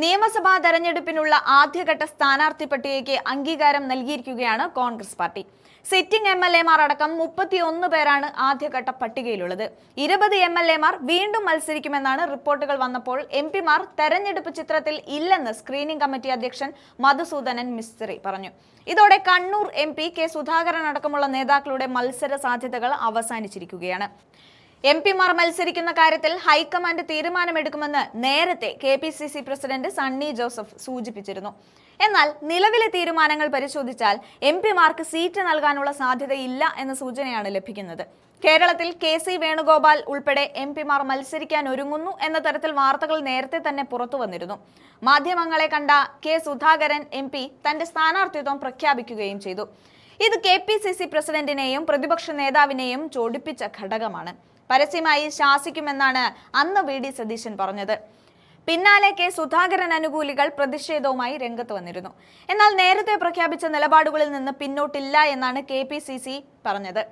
നിയമസഭാ തെരഞ്ഞെടുപ്പിനുള്ള ആദ്യഘട്ട സ്ഥാനാർത്ഥി പട്ടികയ്ക്ക് അംഗീകാരം നൽകിയിരിക്കുകയാണ് കോൺഗ്രസ് പാർട്ടി. സിറ്റിംഗ് MLA-മാർ അടക്കം 31 പേരാണ് ആദ്യഘട്ട പട്ടികയിലുള്ളത്. 20 MLA-മാർ വീണ്ടും മത്സരിക്കുമെന്നാണ് റിപ്പോർട്ടുകൾ വന്നപ്പോൾ MP-മാർ തെരഞ്ഞെടുപ്പ് ചിത്രത്തിൽ ഇല്ലെന്ന് സ്ക്രീനിംഗ് കമ്മിറ്റി അധ്യക്ഷൻ മധുസൂദനൻ മിസ്ത്രി പറഞ്ഞു. ഇതോടെ കണ്ണൂർ MP കെ സുധാകരൻ അടക്കമുള്ള നേതാക്കളുടെ മത്സര സാധ്യതകൾ അവസാനിച്ചിരിക്കുകയാണ്. MP-മാർ മത്സരിക്കുന്ന കാര്യത്തിൽ ഹൈക്കമാൻഡ് തീരുമാനമെടുക്കുമെന്ന് നേരത്തെ KPCC പ്രസിഡന്റ് സണ്ണി ജോസഫ് സൂചിപ്പിച്ചിരുന്നു. എന്നാൽ നിലവിലെ തീരുമാനങ്ങൾ പരിശോധിച്ചാൽ MP-മാർക്ക് സീറ്റ് നൽകാനുള്ള സാധ്യതയില്ല എന്ന സൂചനയാണ് ലഭിക്കുന്നത്. കേരളത്തിൽ KC വേണുഗോപാൽ ഉൾപ്പെടെ MP-മാർ മത്സരിക്കാൻ ഒരുങ്ങുന്നു എന്ന തരത്തിൽ വാർത്തകൾ നേരത്തെ തന്നെ പുറത്തു വന്നിരുന്നു. മാധ്യമങ്ങളെ കണ്ട കെ സുധാകരൻ MP തന്റെ സ്ഥാനാർത്ഥിത്വം പ്രഖ്യാപിക്കുകയും ചെയ്തു. ഇത് KPCC പ്രസിഡന്റിനെയും പ്രതിപക്ഷ നേതാവിനെയും ചൊടിപ്പിച്ച ഘടകമാണ്. പരസ്യമായി ശാസിക്കുമെന്നാണ് അന്ന് VD സതീശൻ പറഞ്ഞത്. പിന്നാലെ കെ സുധാകരൻ അനുകൂലികൾ പ്രതിഷേധവുമായി രംഗത്ത് വന്നിരുന്നു. എന്നാൽ നേരത്തെ പ്രഖ്യാപിച്ച നിലപാടുകളിൽ നിന്ന് പിന്നോട്ടില്ല എന്നാണ് KPCC പറഞ്ഞത്.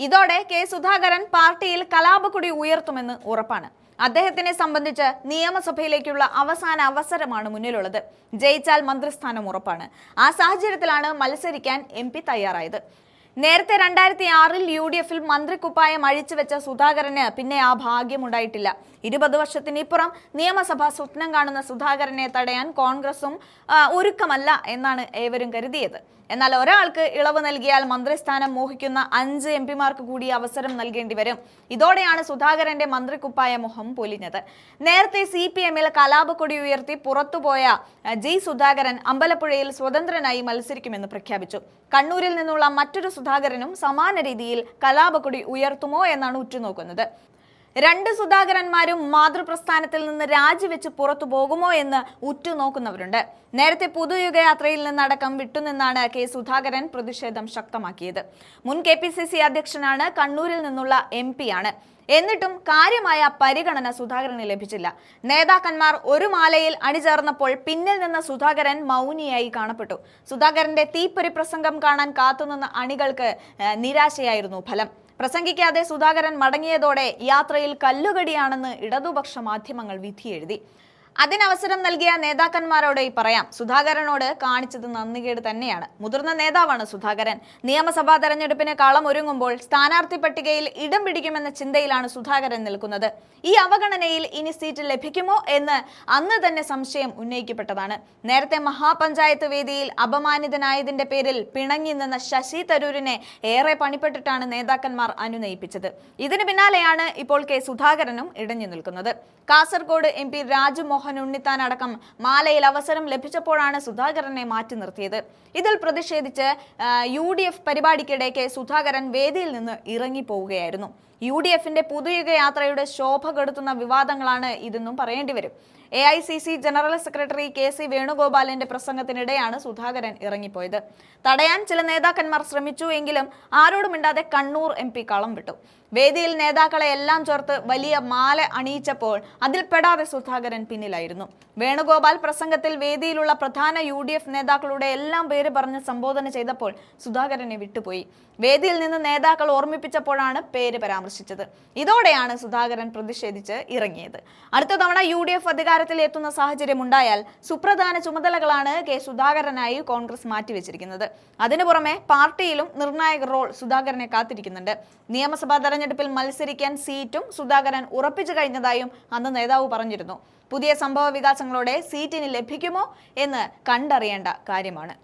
ഇതോടെ കെ സുധാകരൻ പാർട്ടിയിൽ കലാപക്കൊടി ഉയർത്തുമെന്ന് ഉറപ്പാണ്. അദ്ദേഹത്തിനെ സംബന്ധിച്ച് നിയമസഭയിലേക്കുള്ള അവസാന അവസരമാണ് മുന്നിലുള്ളത്. ജയിച്ചാൽ മന്ത്രിസ്ഥാനം ഉറപ്പാണ്. ആ സാഹചര്യത്തിലാണ് മത്സരിക്കാൻ MP തയ്യാറായത്. നേരത്തെ 2006-ൽ UDF-ൽ മന്ത്രിക്കുപ്പായം അഴിച്ചുവെച്ച സുധാകരന് പിന്നെ ആ ഭാഗ്യമുണ്ടായിട്ടില്ല. 20 വർഷത്തിനിപ്പുറം നിയമസഭ സ്വപ്നം കാണുന്ന സുധാകരനെ തടയാൻ കോൺഗ്രസും ഒരുക്കമല്ല എന്നാണ് ഏവരും കരുതിയത്. എന്നാൽ ഒരാൾക്ക് ഇളവ് നൽകിയാൽ മന്ത്രിസ്ഥാനം മോഹിക്കുന്ന 5 MP-മാർക്ക് കൂടി അവസരം നൽകേണ്ടി വരും. ഇതോടെയാണ് സുധാകരന്റെ മന്ത്രിക്കുപ്പായ മോഹം പൊലിഞ്ഞത്. നേരത്തെ CPM-ൽ കലാപക്കൊടി ഉയർത്തി പുറത്തുപോയ G സുധാകരൻ അമ്പലപ്പുഴയിൽ സ്വതന്ത്രനായി മത്സരിക്കുമെന്ന് പ്രഖ്യാപിച്ചു. കണ്ണൂരിൽ നിന്നുള്ള മറ്റൊരു സുധാകരനും സമാന രീതിയിൽ കലാപക്കൊടി ഉയർത്തുമോ എന്നാണ് ഉറ്റുനോക്കുന്നത്. 2 സുധാകരന്മാരും മാതൃപ്രസ്ഥാനത്തിൽ നിന്ന് രാജിവെച്ച് പുറത്തു പോകുമോ എന്ന് ഉറ്റുനോക്കുന്നവരുണ്ട്. നേരത്തെ പുതുയുഗയാത്രയിൽ നിന്നടക്കം വിട്ടുനിന്നാണ് കെ സുധാകരൻ പ്രതിഷേധം ശക്തമാക്കിയത്. മുൻ KPCC അധ്യക്ഷനാണ്, കണ്ണൂരിൽ നിന്നുള്ള MP-യാണ്. എന്നിട്ടും കാര്യമായ പരിഗണന സുധാകരന് ലഭിച്ചില്ല. നേതാക്കന്മാർ ഒരു മാലയിൽ അണിചേർന്നപ്പോൾ പിന്നിൽ നിന്ന സുധാകരൻ മൗനിയായി കാണപ്പെട്ടു. സുധാകരന്റെ തീപ്പൊരി പ്രസംഗം കാണാൻ കാത്തുനിന്ന അണികൾക്ക് നിരാശയായിരുന്നു ഫലം. പ്രസംഗിക്കാതെ സുധാകരൻ മടങ്ങിയതോടെ യാത്രയിൽ കല്ലുകടിയാണെന്ന് ഇടതുപക്ഷ മാധ്യമങ്ങൾ വിധിയെഴുതി. അതിനവസരം നൽകിയ നേതാക്കന്മാരോട് പറയാം, സുധാകരനോട് കാണിച്ചത് നന്ദികേട് തന്നെയാണ്. മുതിർന്ന നേതാവാണ് സുധാകരൻ. നിയമസഭാ തെരഞ്ഞെടുപ്പിന് കളം ഒരുങ്ങുമ്പോൾ സ്ഥാനാർത്ഥി പട്ടികയിൽ ഇടം പിടിക്കുമെന്ന ചിന്തയിലാണ് സുധാകരൻ നിൽക്കുന്നത്. ഈ അവഗണനയിൽ ഇനി സീറ്റ് ലഭിക്കുമോ എന്ന് അന്ന് തന്നെ സംശയം ഉന്നയിക്കപ്പെട്ടതാണ്. നേരത്തെ മഹാപഞ്ചായത്ത് വേദിയിൽ അപമാനിതനായതിന്റെ പേരിൽ പിണങ്ങി നിന്ന ശശി തരൂരിനെ ഏറെ പണിപ്പെട്ടിട്ടാണ് നേതാക്കന്മാർ അനുനയിപ്പിച്ചത്. ഇതിന് പിന്നാലെയാണ് ഇപ്പോൾ കെ സുധാകരനും ഇടഞ്ഞു നിൽക്കുന്നത്. കാസർഗോഡ് MP രാജ്മോഹൻ ഉണ്ണിത്താൻ അടക്കം മാലയിൽ അവസരം ലഭിച്ചപ്പോഴാണ് സുധാകരനെ മാറ്റി നിർത്തിയത്. ഇതിൽ പ്രതിഷേധിച്ച് UDF പരിപാടിക്കിടെ കെ സുധാകരൻ വേദിയിൽ നിന്ന് ഇറങ്ങിപ്പോവുകയായിരുന്നു. UDF-ന്റെ പുതുയുഗ യാത്രയുടെ ശോഭ കെടുത്തുന്ന വിവാദങ്ങളാണ് ഇതെന്നും പറയേണ്ടി വരും. AICC ജനറൽ സെക്രട്ടറി KC വേണുഗോപാലിന്റെ പ്രസംഗത്തിനിടെയാണ് സുധാകരൻ ഇറങ്ങിപ്പോയത്. തടയാൻ ചില നേതാക്കന്മാർ ശ്രമിച്ചു എങ്കിലും ആരോടും മിണ്ടാതെ കണ്ണൂർ MP കളം വിട്ടു. വേദിയിൽ നേതാക്കളെ എല്ലാം ചേർത്ത് വലിയ മാല അണിയിച്ചപ്പോൾ അതിൽ പെടാതെ സുധാകരൻ പിന്നിലായിരുന്നു. വേണുഗോപാൽ പ്രസംഗത്തിൽ വേദിയിലുള്ള പ്രധാന UDF നേതാക്കളുടെ എല്ലാം പേര് പറഞ്ഞ് സംബോധന ചെയ്തപ്പോൾ സുധാകരനെ വിട്ടുപോയി. വേദിയിൽ നിന്ന് നേതാക്കൾ ഓർമ്മിപ്പിച്ചപ്പോഴാണ് പേര് പരാമർശിച്ചത്. ഇതോടെയാണ് സുധാകരൻ പ്രതിഷേധിച്ച് ഇറങ്ങിയത്. അടുത്ത തവണ UDF അധികാരത്തിൽ എത്തുന്ന സാഹചര്യം ഉണ്ടായാൽ സുപ്രധാന ചുമതലകളാണ് കെ സുധാകരനായി കോൺഗ്രസ് മാറ്റിവെച്ചിരിക്കുന്നത്. അതിനു പുറമെ പാർട്ടിയിലും നിർണായക റോൾ സുധാകരനെ കാത്തിരിക്കുന്നുണ്ട്. നിയമസഭാ തെരഞ്ഞെടുപ്പിൽ മത്സരിക്കാൻ സീറ്റും സുധാകരൻ ഉറപ്പിച്ചു കഴിഞ്ഞതായും അന്ന് നേതാവ് പറഞ്ഞിരുന്നു. പുതിയ സംഭവ വികാസങ്ങളോടെ സീറ്റിന് ലഭിക്കുമോ എന്ന് കണ്ടറിയേണ്ട കാര്യമാണ്.